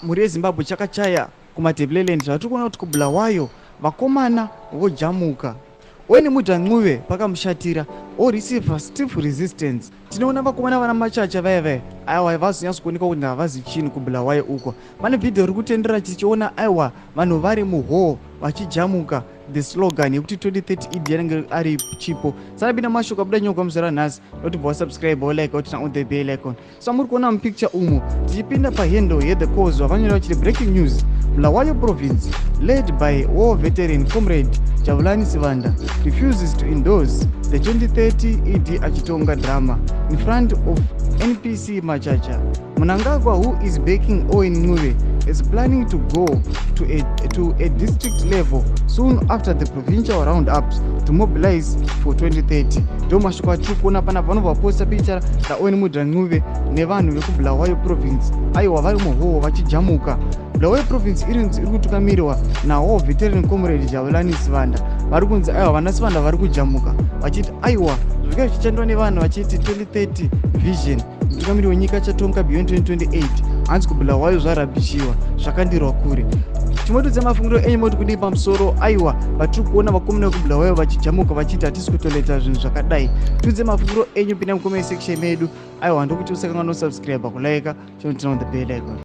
muri yeZimbabwe chakachaya kumatebleland zvatiri kuona kuti kuBulawayo vakomana vojamuka. Weni mudhan'uve pakamushatira receive stiff resistance. Tinoona vakomana vana machacha vaya aiwa vazonyatso kuoneka kuti havazi chini kuBulawayo uko. Pane vhidhiyo riri kutendera tichiona aiwa vanhu vari muhoo vachijamuka the slogan yekuti 2030 idi yanenge ari chipo. Sarabina mashoko abuda nyoko muzera nhasi notibva subscribe or like or on the bell icon. So muri kuona mupicture umu tichipinda pahandle ye the cause vavanyora vachiti breaking news. Bulawayo province led by war veteran comrade Yaunza Zvaendwa refuses to endorse the 2030 ED achitonga drama in front of NPC Machacha. Mnangagwa, who is backing Owen Nuwe, is planning to go to a district level soon after the provincial roundups to mobilize for 2030. Ndo mashoko atiri kuona pana vanhu vaposta picha raOwen Nuwe nevanhu vekuBulawayo province aiwa vari muhoo vachijamuka. Bulawayo province iri kutungamirwa nawo veteran comrade Yaunza Zvaendwa. Vari kunzi aiwa vana Zvaendwa vari kujamuka vachiti aiwa zvika zvichandwa nevanhu vachiti 2030 vision mutungamiriri wenyika chatonga beyond 2028 hanzi kuBulawayo zvarapishiwa zvakandirwa kure. Timotodza mafungiro enyu moti kudii pamusoro aiwa vatiri kuona vakomana vekuBulawayo vachijamuka vachiti hatisi kutoleta zvinhu zvakadai. Tudze mafungiro enyu pinda mucomment section medu aiwa ndokuti usakanganwa nosubscribe kulike chinotina on the bell icon.